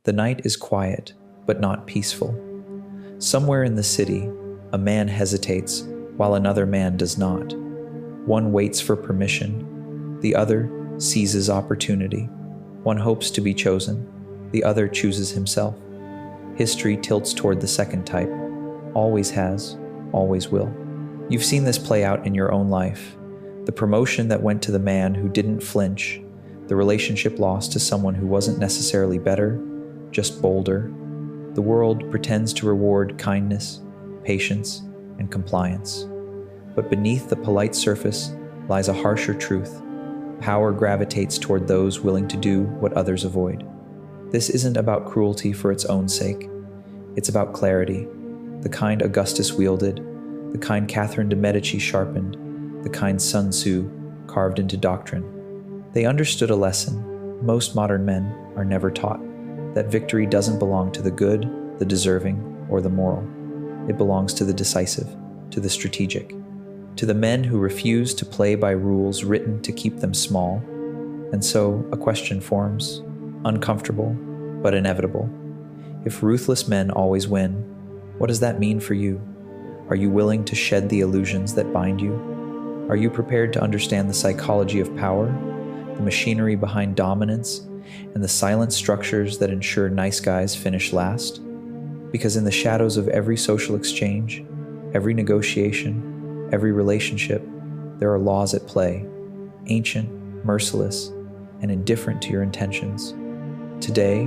The night is quiet, but not peaceful. Somewhere in the city, a man hesitates while another man does not. One waits for permission, the other seizes opportunity. One hopes to be chosen, the other chooses himself. History tilts toward the second type, always has, always will. You've seen this play out in your own life. The promotion that went to the man who didn't flinch, the relationship lost to someone who wasn't necessarily better, just bolder. The world pretends to reward kindness, patience, and compliance. But beneath the polite surface lies a harsher truth. Power gravitates toward those willing to do what others avoid. This isn't about cruelty for its own sake. It's about clarity, the kind Augustus wielded, the kind Catherine de' Medici sharpened, the kind Sun Tzu carved into doctrine. They understood a lesson most modern men are never taught, that victory doesn't belong to the good, the deserving, or the moral. It belongs to the decisive, to the strategic, to the men who refuse to play by rules written to keep them small. And so a question forms, uncomfortable, but inevitable. If ruthless men always win, what does that mean for you? Are you willing to shed the illusions that bind you? Are you prepared to understand the psychology of power, the machinery behind dominance, and the silent structures that ensure nice guys finish last? Because in the shadows of every social exchange, every negotiation, every relationship, there are laws at play, ancient, merciless, and indifferent to your intentions. Today,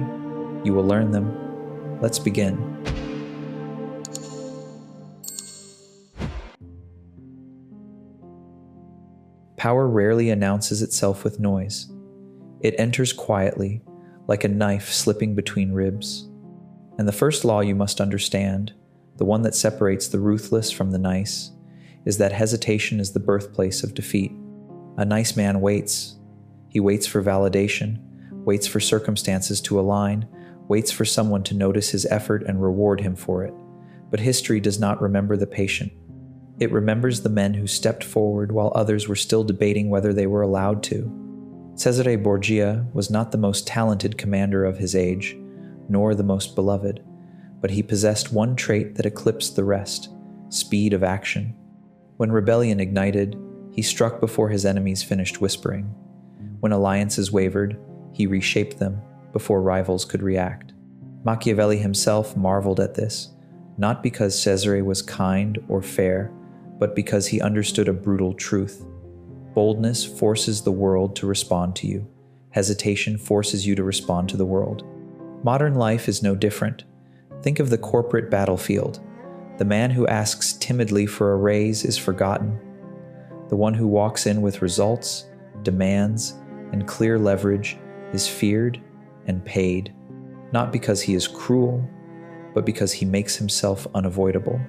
you will learn them. Let's begin. Power rarely announces itself with noise. It enters quietly, like a knife slipping between ribs. And the first law you must understand, the one that separates the ruthless from the nice, is that hesitation is the birthplace of defeat. A nice man waits. He waits for validation, waits for circumstances to align, waits for someone to notice his effort and reward him for it. But history does not remember the patient. It remembers the men who stepped forward while others were still debating whether they were allowed to. Cesare Borgia was not the most talented commander of his age, nor the most beloved, but he possessed one trait that eclipsed the rest: speed of action. When rebellion ignited, he struck before his enemies finished whispering. When alliances wavered, he reshaped them before rivals could react. Machiavelli himself marveled at this, not because Cesare was kind or fair, but because he understood a brutal truth. Boldness forces the world to respond to you. Hesitation forces you to respond to the world. Modern life is no different. Think of the corporate battlefield. The man who asks timidly for a raise is forgotten. The one who walks in with results, demands, and clear leverage is feared and paid, not because he is cruel, but because he makes himself unavoidable.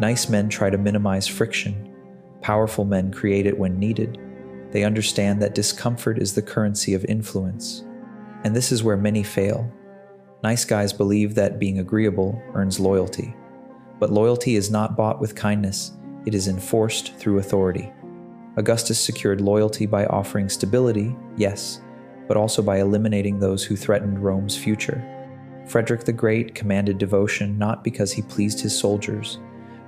Nice men try to minimize friction. Powerful men create it when needed. They understand that discomfort is the currency of influence. And this is where many fail. Nice guys believe that being agreeable earns loyalty. But loyalty is not bought with kindness. It is enforced through authority. Augustus secured loyalty by offering stability, yes, but also by eliminating those who threatened Rome's future. Frederick the Great commanded devotion not because he pleased his soldiers,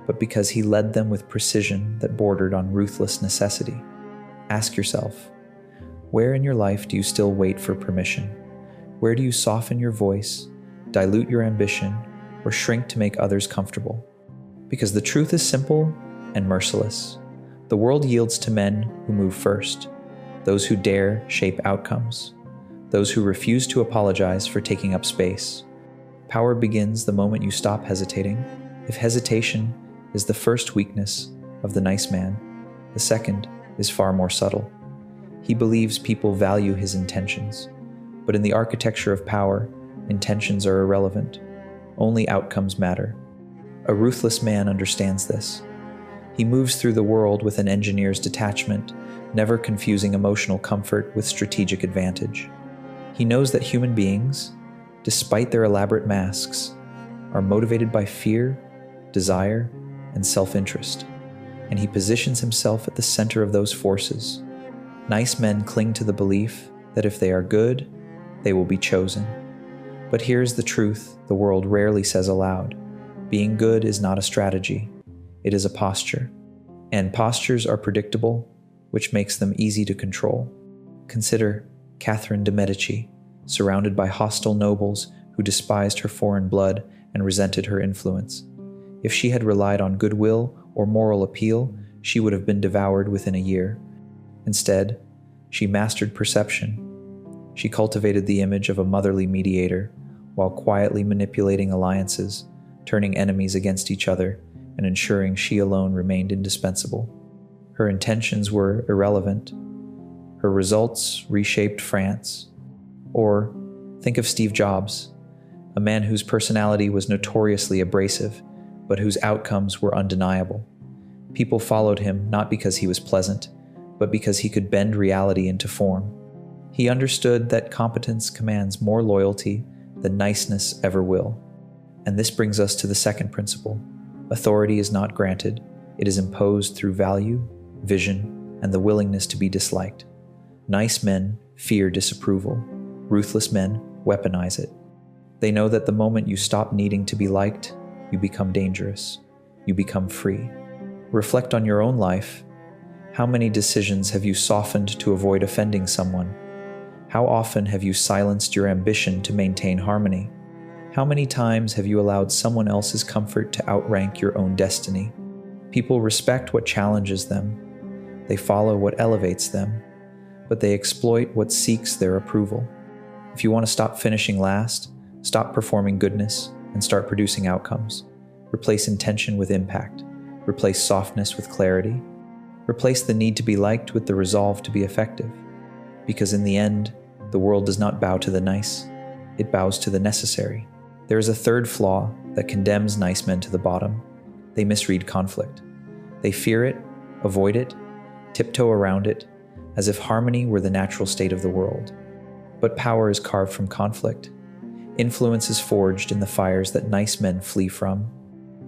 but because he led them with precision that bordered on ruthless necessity. Ask yourself, where in your life do you still wait for permission? Where do you soften your voice, dilute your ambition, or shrink to make others comfortable? Because the truth is simple and merciless. The world yields to men who move first, those who dare shape outcomes, those who refuse to apologize for taking up space. Power begins the moment you stop hesitating. If hesitation is the first weakness of the nice man, the second is far more subtle. He believes people value his intentions, but in the architecture of power, intentions are irrelevant. Only outcomes matter. A ruthless man understands this. He moves through the world with an engineer's detachment, never confusing emotional comfort with strategic advantage. He knows that human beings, despite their elaborate masks, are motivated by fear, desire, and self-interest, and he positions himself at the center of those forces. Nice men cling to the belief that if they are good, they will be chosen. But here's the truth the world rarely says aloud. Being good is not a strategy. It is a posture. And postures are predictable, which makes them easy to control. Consider Catherine de' Medici, surrounded by hostile nobles who despised her foreign blood and resented her influence. If she had relied on goodwill or moral appeal, she would have been devoured within a year. Instead, she mastered perception. She cultivated the image of a motherly mediator while quietly manipulating alliances, turning enemies against each other, and ensuring she alone remained indispensable. Her intentions were irrelevant. Her results reshaped France. Or think of Steve Jobs, a man whose personality was notoriously abrasive, but whose outcomes were undeniable. People followed him not because he was pleasant, but because he could bend reality into form. He understood that competence commands more loyalty than niceness ever will. And this brings us to the second principle. Authority is not granted. It is imposed through value, vision, and the willingness to be disliked. Nice men fear disapproval. Ruthless men weaponize it. They know that the moment you stop needing to be liked, you become dangerous. You become free. Reflect on your own life. How many decisions have you softened to avoid offending someone? How often have you silenced your ambition to maintain harmony? How many times have you allowed someone else's comfort to outrank your own destiny? People respect what challenges them. They follow what elevates them, but they exploit what seeks their approval. If you want to stop finishing last, stop performing goodness and start producing outcomes. Replace intention with impact. Replace softness with clarity. Replace the need to be liked with the resolve to be effective. Because in the end, the world does not bow to the nice, it bows to the necessary. There is a third flaw that condemns nice men to the bottom. They misread conflict. They fear it, avoid it, tiptoe around it, as if harmony were the natural state of the world. But power is carved from conflict. Influence is forged in the fires that nice men flee from.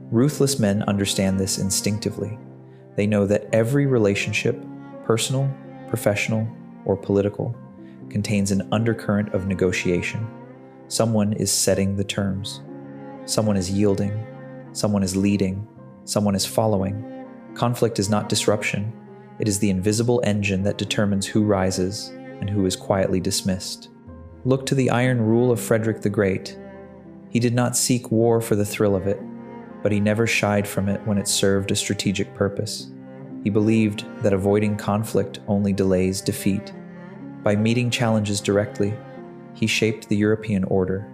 Ruthless men understand this instinctively. They know that every relationship, personal, professional, or political, contains an undercurrent of negotiation. Someone is setting the terms. Someone is yielding. Someone is leading. Someone is following. Conflict is not disruption. It is the invisible engine that determines who rises and who is quietly dismissed. Look to the iron rule of Frederick the Great. He did not seek war for the thrill of it, but he never shied from it when it served a strategic purpose. He believed that avoiding conflict only delays defeat. By meeting challenges directly, he shaped the European order.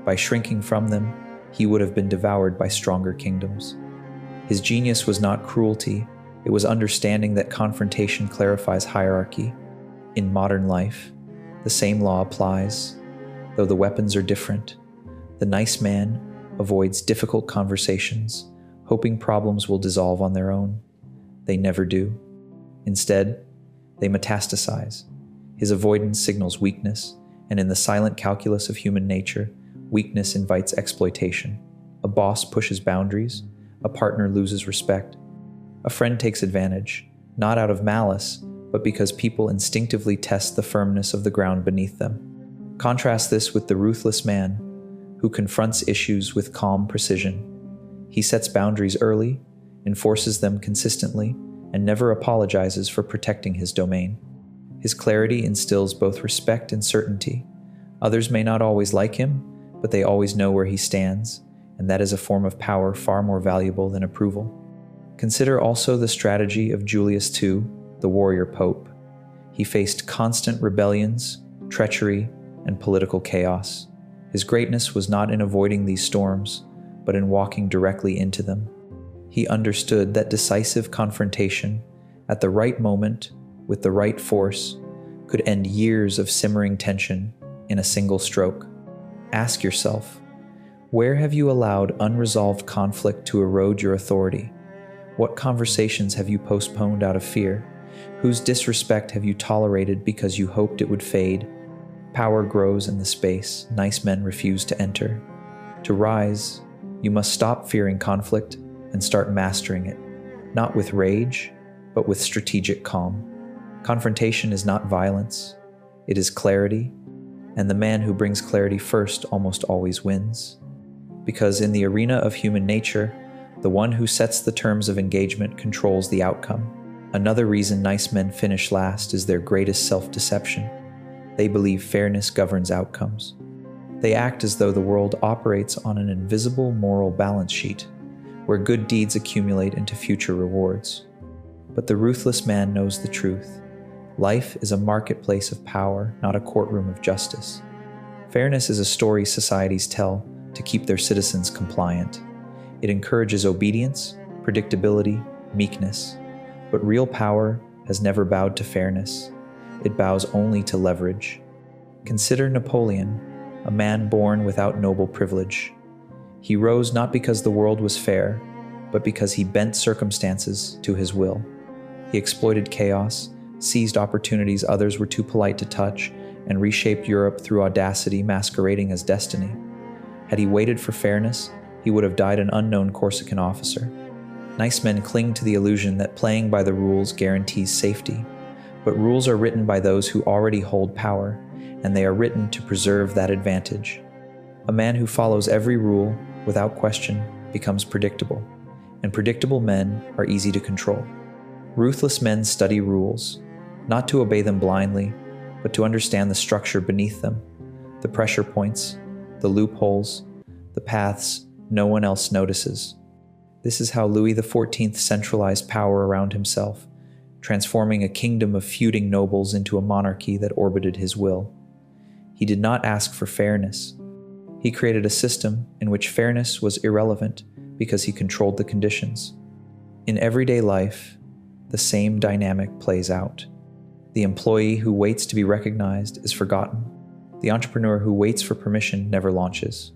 By shrinking from them, he would have been devoured by stronger kingdoms. His genius was not cruelty, it was understanding that confrontation clarifies hierarchy. In modern life, the same law applies, though the weapons are different. The nice man avoids difficult conversations, hoping problems will dissolve on their own. They never do. Instead, they metastasize. His avoidance signals weakness, and in the silent calculus of human nature, weakness invites exploitation. A boss pushes boundaries, a partner loses respect. A friend takes advantage, not out of malice, but because people instinctively test the firmness of the ground beneath them. Contrast this with the ruthless man, who confronts issues with calm precision. He sets boundaries early, enforces them consistently, and never apologizes for protecting his domain. His clarity instills both respect and certainty. Others may not always like him, but they always know where he stands, and that is a form of power far more valuable than approval. Consider also the strategy of Julius II, the warrior pope. He faced constant rebellions, treachery, and political chaos. His greatness was not in avoiding these storms, but in walking directly into them. He understood that decisive confrontation, at the right moment, with the right force, could end years of simmering tension in a single stroke. Ask yourself, where have you allowed unresolved conflict to erode your authority? What conversations have you postponed out of fear? Whose disrespect have you tolerated because you hoped it would fade? Power grows in the space nice men refuse to enter. To rise, you must stop fearing conflict and start mastering it, not with rage, but with strategic calm. Confrontation is not violence, it is clarity, and the man who brings clarity first almost always wins. Because in the arena of human nature, the one who sets the terms of engagement controls the outcome. Another reason nice men finish last is their greatest self-deception. They believe fairness governs outcomes. They act as though the world operates on an invisible moral balance sheet, where good deeds accumulate into future rewards. But the ruthless man knows the truth. Life is a marketplace of power, not a courtroom of justice. Fairness is a story societies tell to keep their citizens compliant. It encourages obedience, predictability, meekness. But real power has never bowed to fairness. It bows only to leverage. Consider Napoleon, a man born without noble privilege. He rose not because the world was fair, but because he bent circumstances to his will. He exploited chaos, seized opportunities others were too polite to touch, and reshaped Europe through audacity masquerading as destiny. Had he waited for fairness, he would have died an unknown Corsican officer. Nice men cling to the illusion that playing by the rules guarantees safety, but rules are written by those who already hold power, and they are written to preserve that advantage. A man who follows every rule without question becomes predictable, and predictable men are easy to control. Ruthless men study rules, not to obey them blindly, but to understand the structure beneath them, the pressure points, the loopholes, the paths no one else notices. This is how Louis XIV centralized power around himself, transforming a kingdom of feuding nobles into a monarchy that orbited his will. He did not ask for fairness. He created a system in which fairness was irrelevant because he controlled the conditions. In everyday life, the same dynamic plays out. The employee who waits to be recognized is forgotten. The entrepreneur who waits for permission never launches.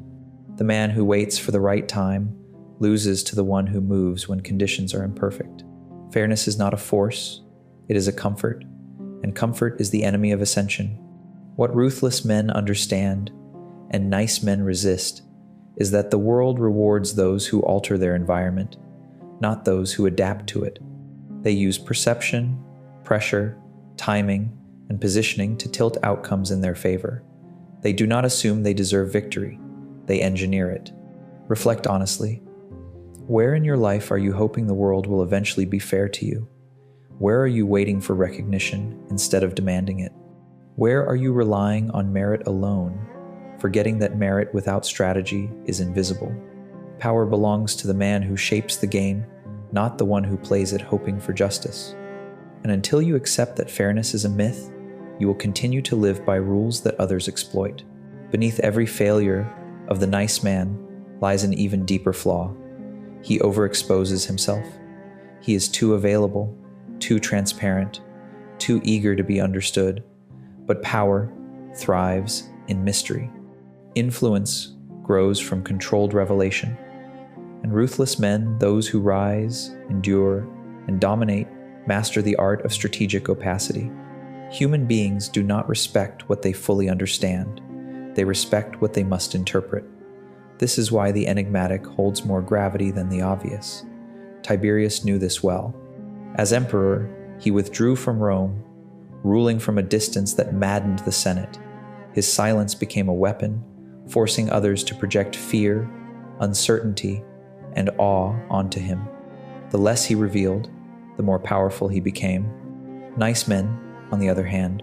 The man who waits for the right time loses to the one who moves when conditions are imperfect. Fairness is not a force, it is a comfort, and comfort is the enemy of ascension. What ruthless men understand, and nice men resist, is that the world rewards those who alter their environment, not those who adapt to it. They use perception, pressure, timing, and positioning to tilt outcomes in their favor. They do not assume they deserve victory, they engineer it. Reflect honestly. Where in your life are you hoping the world will eventually be fair to you? Where are you waiting for recognition instead of demanding it? Where are you relying on merit alone, forgetting that merit without strategy is invisible? Power belongs to the man who shapes the game, not the one who plays it hoping for justice. And until you accept that fairness is a myth, you will continue to live by rules that others exploit. Beneath every failure of the nice man lies an even deeper flaw. He overexposes himself. He is too available, too transparent, too eager to be understood. But power thrives in mystery. Influence grows from controlled revelation. And ruthless men, those who rise, endure, and dominate, master the art of strategic opacity. Human beings do not respect what they fully understand. They respect what they must interpret. This is why the enigmatic holds more gravity than the obvious. Tiberius knew this well. As emperor, he withdrew from Rome, ruling from a distance that maddened the Senate. His silence became a weapon, forcing others to project fear, uncertainty, and awe onto him. The less he revealed, the more powerful he became. Nice men, on the other hand,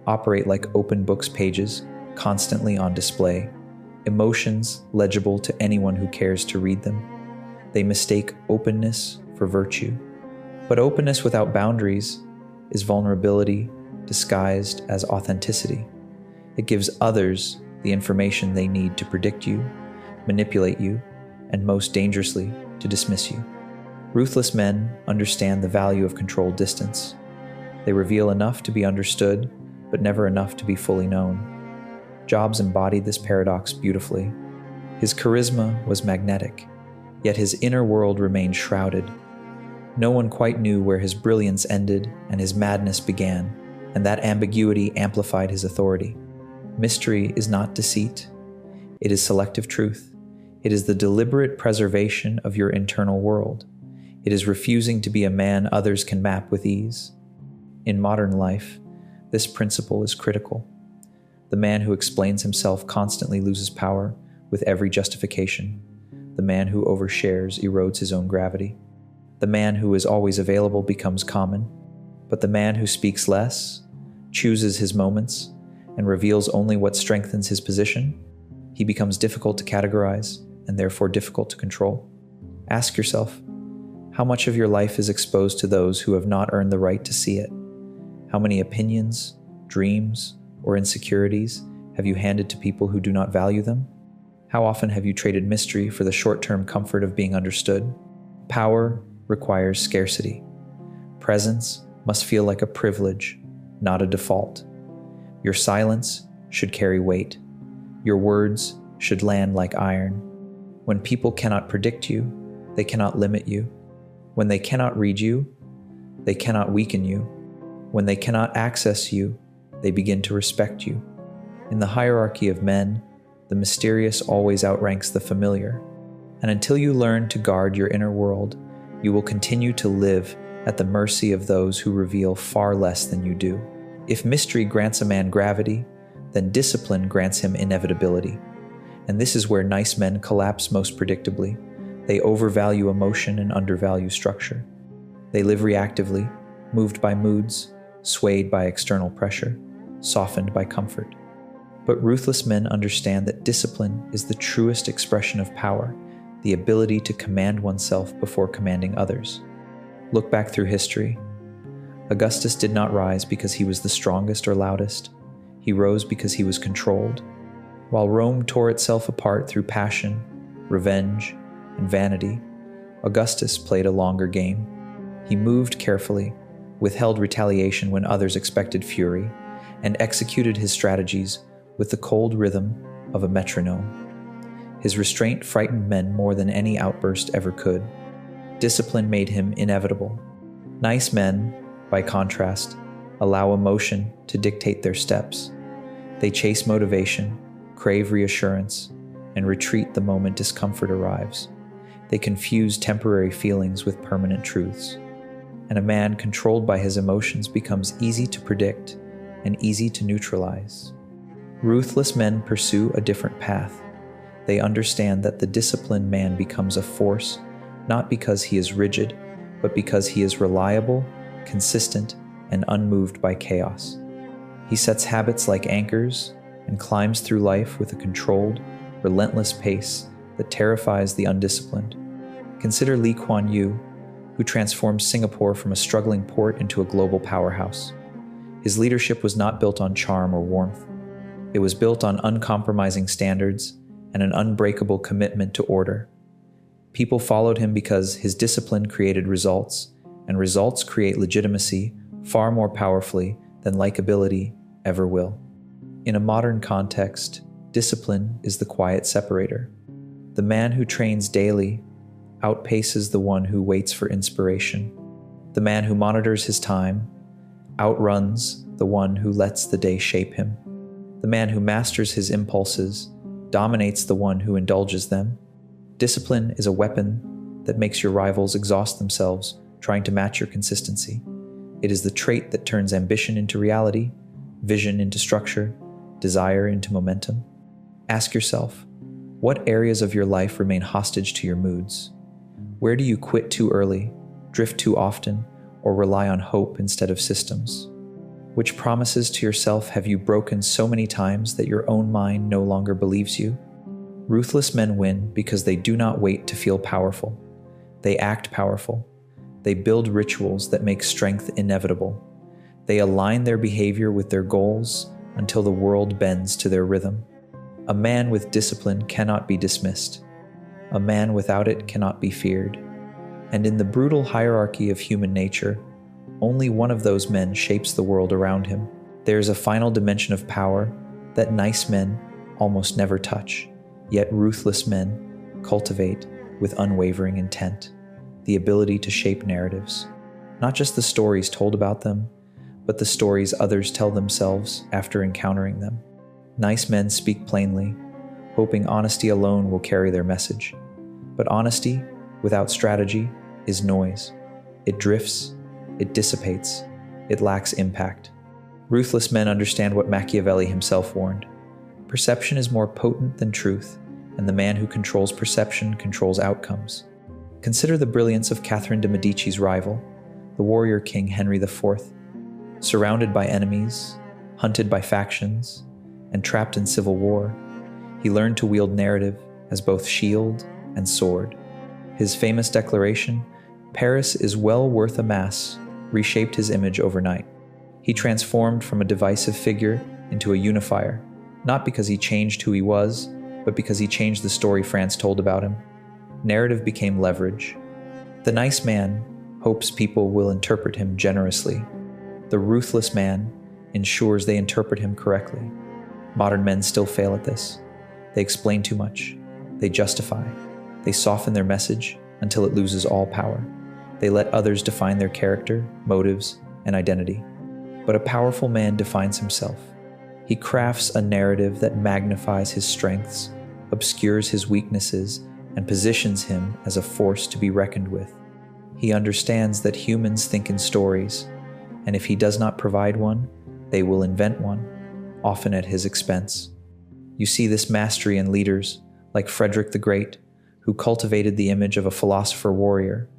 operate like open books pages, constantly on display, emotions legible to anyone who cares to read them. They mistake openness for virtue. But openness without boundaries is vulnerability disguised as authenticity. It gives others the information they need to predict you, manipulate you, and most dangerously, to dismiss you. Ruthless men understand the value of controlled distance. They reveal enough to be understood, but never enough to be fully known. Jobs embodied this paradox beautifully. His charisma was magnetic, yet his inner world remained shrouded. No one quite knew where his brilliance ended and his madness began, and that ambiguity amplified his authority. Mystery is not deceit. It is selective truth. It is the deliberate preservation of your internal world. It is refusing to be a man others can map with ease. In modern life, this principle is critical. The man who explains himself constantly loses power with every justification. The man who overshares erodes his own gravity. The man who is always available becomes common. But the man who speaks less, chooses his moments, and reveals only what strengthens his position, he becomes difficult to categorize and therefore difficult to control. Ask yourself, how much of your life is exposed to those who have not earned the right to see it? How many opinions, dreams, or insecurities have you handed to people who do not value them? How often have you traded mystery for the short-term comfort of being understood? Power requires scarcity. Presence must feel like a privilege, not a default. Your silence should carry weight. Your words should land like iron. When people cannot predict you, they cannot limit you. When they cannot read you, they cannot weaken you. When they cannot access you, they begin to respect you. In the hierarchy of men, the mysterious always outranks the familiar. And until you learn to guard your inner world, you will continue to live at the mercy of those who reveal far less than you do. If mystery grants a man gravity, then discipline grants him inevitability. And this is where nice men collapse most predictably. They overvalue emotion and undervalue structure. They live reactively, moved by moods, swayed by external pressure, softened by comfort. But ruthless men understand that discipline is the truest expression of power, the ability to command oneself before commanding others. Look back through history. Augustus did not rise because he was the strongest or loudest. He rose because he was controlled. While Rome tore itself apart through passion, revenge, and vanity, Augustus played a longer game. He moved carefully, withheld retaliation when others expected fury, and executed his strategies with the cold rhythm of a metronome. His restraint frightened men more than any outburst ever could. Discipline made him inevitable. Nice men, by contrast, allow emotion to dictate their steps. They chase motivation, crave reassurance, and retreat the moment discomfort arrives. They confuse temporary feelings with permanent truths. And a man controlled by his emotions becomes easy to predict and easy to neutralize. Ruthless men pursue a different path. They understand that the disciplined man becomes a force, not because he is rigid, but because he is reliable, consistent, and unmoved by chaos. He sets habits like anchors and climbs through life with a controlled, relentless pace that terrifies the undisciplined. Consider Kuan Yew, who transformed Singapore from a struggling port into a global powerhouse. His leadership was not built on charm or warmth. It was built on uncompromising standards and an unbreakable commitment to order. People followed him because his discipline created results, and results create legitimacy far more powerfully than likability ever will. In a modern context, discipline is the quiet separator. The man who trains daily outpaces the one who waits for inspiration. The man who monitors his time outruns the one who lets the day shape him. The man who masters his impulses dominates the one who indulges them. Discipline is a weapon that makes your rivals exhaust themselves trying to match your consistency. It is the trait that turns ambition into reality, vision into structure, desire into momentum. Ask yourself, what areas of your life remain hostage to your moods? Where do you quit too early, drift too often, or rely on hope instead of systems? Which promises to yourself have you broken so many times that your own mind no longer believes you? Ruthless men win because they do not wait to feel powerful. They act powerful. They build rituals that make strength inevitable. They align their behavior with their goals until the world bends to their rhythm. A man with discipline cannot be dismissed. A man without it cannot be feared. And in the brutal hierarchy of human nature, only one of those men shapes the world around him. There is a final dimension of power that nice men almost never touch, yet ruthless men cultivate with unwavering intent, the ability to shape narratives. Not just the stories told about them, but the stories others tell themselves after encountering them. Nice men speak plainly, hoping honesty alone will carry their message. But honesty, without strategy, is noise. It drifts, it dissipates, it lacks impact. Ruthless men understand what Machiavelli himself warned. Perception is more potent than truth, and the man who controls perception controls outcomes. Consider the brilliance of Catherine de' Medici's rival, the warrior king Henry IV. Surrounded by enemies, hunted by factions, and trapped in civil war, he learned to wield narrative as both shield and sword. His famous declaration, "Paris is well worth a mass," reshaped his image overnight. He transformed from a divisive figure into a unifier, not because he changed who he was, but because he changed the story France told about him. Narrative became leverage. The nice man hopes people will interpret him generously. The ruthless man ensures they interpret him correctly. Modern men still fail at this. They explain too much. They justify. They soften their message until it loses all power. They let others define their character, motives, and identity. But a powerful man defines himself. He crafts a narrative that magnifies his strengths, obscures his weaknesses, and positions him as a force to be reckoned with. He understands that humans think in stories, and if he does not provide one, they will invent one, often at his expense. You see this mastery in leaders like Frederick the Great, who cultivated the image of a philosopher warrior,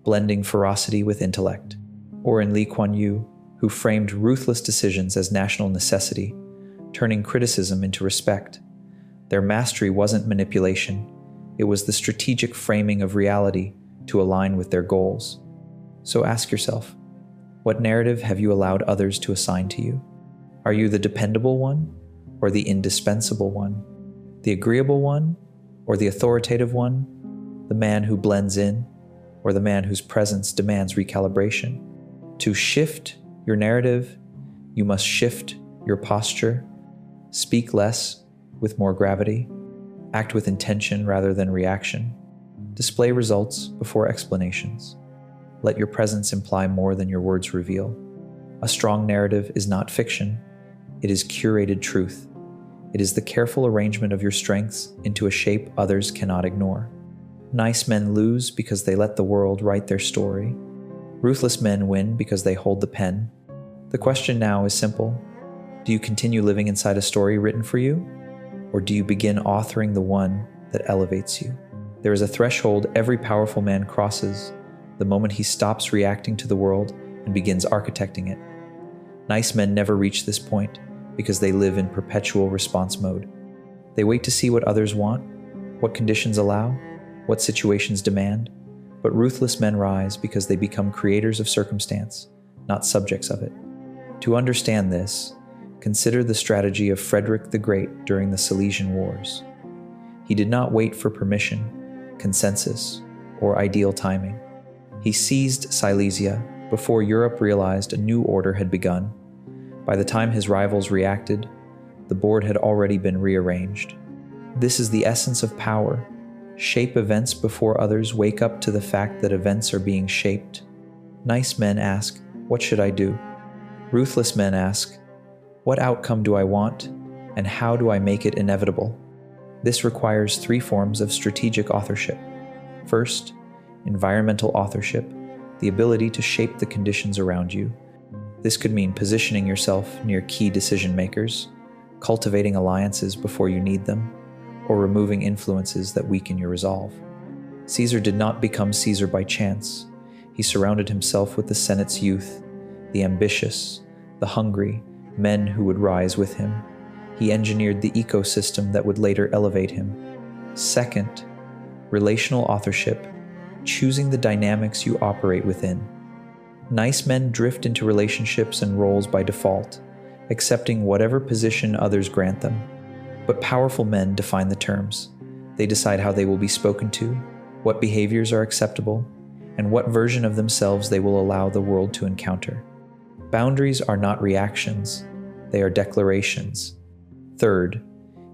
blending ferocity with intellect, or in Kuan Yew, who framed ruthless decisions as national necessity, turning criticism into respect. Their mastery wasn't manipulation, it was the strategic framing of reality to align with their goals. So ask yourself, what narrative have you allowed others to assign to you? Are you the dependable one, or the indispensable one? The agreeable one, or the authoritative one? The man who blends in, or the man whose presence demands recalibration? To shift your narrative, you must shift your posture. Speak less with more gravity. Act with intention rather than reaction. Display results before explanations. Let your presence imply more than your words reveal. A strong narrative is not fiction. It is curated truth. It is the careful arrangement of your strengths into a shape others cannot ignore. Nice men lose because they let the world write their story. Ruthless men win because they hold the pen. The question now is simple. Do you continue living inside a story written for you? Or do you begin authoring the one that elevates you? There is a threshold every powerful man crosses, the moment he stops reacting to the world and begins architecting it. Nice men never reach this point because they live in perpetual response mode. They wait to see what others want, what conditions allow, what situations demand. But ruthless men rise because they become creators of circumstance, not subjects of it. To understand this, consider the strategy of Frederick the Great during the Silesian Wars. He did not wait for permission, consensus, or ideal timing. He seized Silesia before Europe realized a new order had begun. By the time his rivals reacted, the board had already been rearranged. This is the essence of power. Shape events before others wake up to the fact that events are being shaped. Nice men ask, "What should I do?" Ruthless men ask, "What outcome do I want, and how do I make it inevitable?" This requires three forms of strategic authorship. First, environmental authorship, the ability to shape the conditions around you. This could mean positioning yourself near key decision makers, cultivating alliances before you need them, or removing influences that weaken your resolve. Caesar did not become Caesar by chance. He surrounded himself with the Senate's youth, the ambitious, the hungry, men who would rise with him. He engineered the ecosystem that would later elevate him. Second, relational authorship, choosing the dynamics you operate within. Nice men drift into relationships and roles by default, accepting whatever position others grant them. But powerful men define the terms. They decide how they will be spoken to, what behaviors are acceptable, and what version of themselves they will allow the world to encounter. Boundaries are not reactions, they are declarations. Third,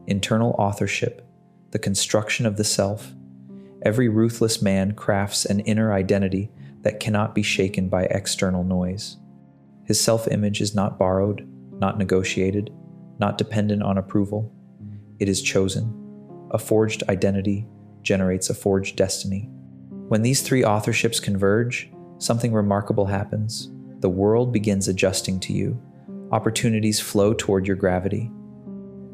internal authorship, the construction of the self. Every ruthless man crafts an inner identity that cannot be shaken by external noise. His self-image is not borrowed, not negotiated, not dependent on approval. It is chosen. A forged identity generates a forged destiny. When these three authorships converge, something remarkable happens. The world begins adjusting to you. Opportunities flow toward your gravity.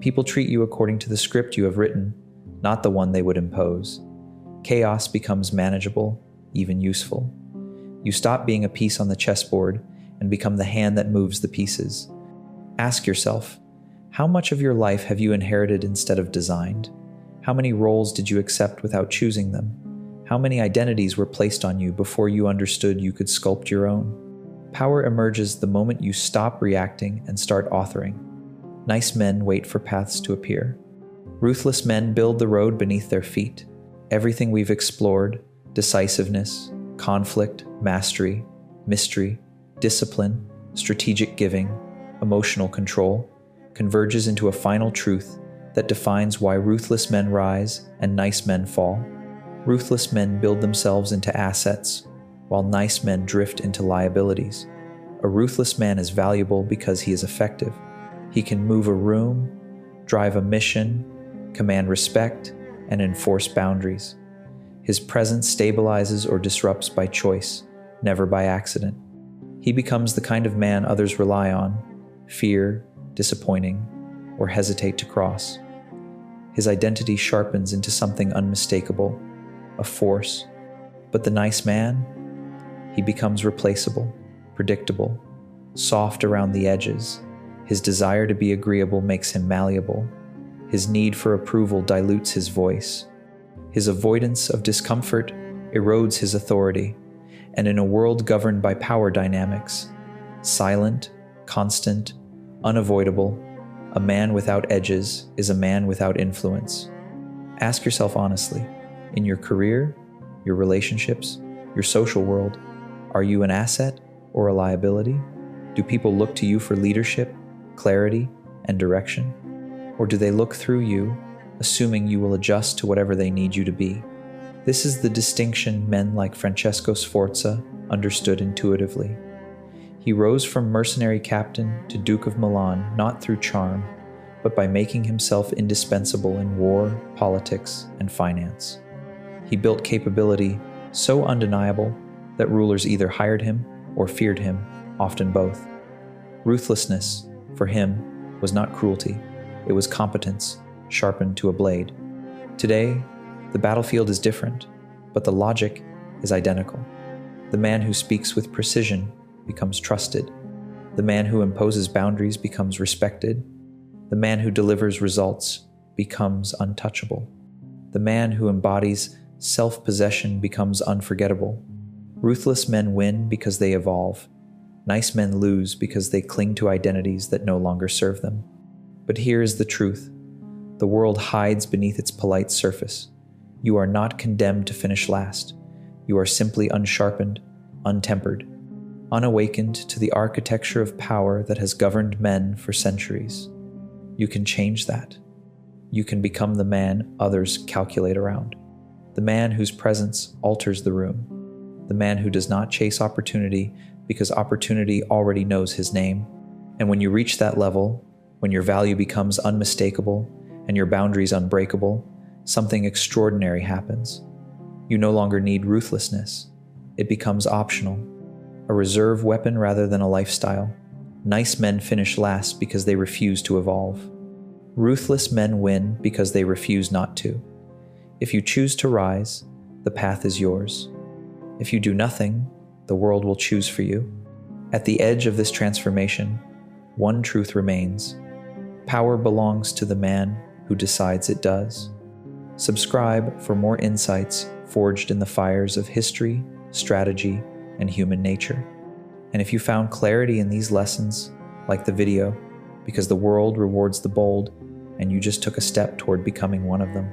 People treat you according to the script you have written, not the one they would impose. Chaos becomes manageable, even useful. You stop being a piece on the chessboard and become the hand that moves the pieces. Ask yourself, how much of your life have you inherited instead of designed? How many roles did you accept without choosing them? How many identities were placed on you before you understood you could sculpt your own? Power emerges the moment you stop reacting and start authoring. Nice men wait for paths to appear. Ruthless men build the road beneath their feet. Everything we've explored, decisiveness, conflict, mastery, mystery, discipline, strategic giving, emotional control, converges into a final truth that defines why ruthless men rise and nice men fall. Ruthless men build themselves into assets, while nice men drift into liabilities. A ruthless man is valuable because he is effective. He can move a room, drive a mission, command respect, and enforce boundaries. His presence stabilizes or disrupts by choice, never by accident. He becomes the kind of man others rely on, fear, disappointing, or hesitate to cross. His identity sharpens into something unmistakable, a force. But the nice man? He becomes replaceable, predictable, soft around the edges. His desire to be agreeable makes him malleable. His need for approval dilutes his voice. His avoidance of discomfort erodes his authority. And in a world governed by power dynamics, silent, constant, unavoidable, a man without edges is a man without influence. Ask yourself honestly, in your career, your relationships, your social world, are you an asset or a liability? Do people look to you for leadership, clarity, and direction? Or do they look through you, assuming you will adjust to whatever they need you to be? This is the distinction men like Francesco Sforza understood intuitively. He rose from mercenary captain to Duke of Milan not through charm, but by making himself indispensable in war, politics, and finance. He built capability so undeniable that rulers either hired him or feared him, often both. Ruthlessness, for him, was not cruelty. It was competence, sharpened to a blade. Today, the battlefield is different, but the logic is identical. The man who speaks with precision becomes trusted. The man who imposes boundaries becomes respected. The man who delivers results becomes untouchable. The man who embodies self-possession becomes unforgettable. Ruthless men win because they evolve. Nice men lose because they cling to identities that no longer serve them. But here is the truth. The world hides beneath its polite surface. You are not condemned to finish last. You are simply unsharpened, untempered, unawakened to the architecture of power that has governed men for centuries. You can change that. You can become the man others calculate around. The man whose presence alters the room. The man who does not chase opportunity because opportunity already knows his name. And when you reach that level, when your value becomes unmistakable and your boundaries unbreakable, something extraordinary happens. You no longer need ruthlessness. It becomes optional, a reserve weapon rather than a lifestyle. Nice men finish last because they refuse to evolve. Ruthless men win because they refuse not to. If you choose to rise, the path is yours. If you do nothing, the world will choose for you. At the edge of this transformation, one truth remains. Power belongs to the man who decides it does. Subscribe for more insights forged in the fires of history, strategy, and human nature. And if you found clarity in these lessons, like the video, because the world rewards the bold, and you just took a step toward becoming one of them.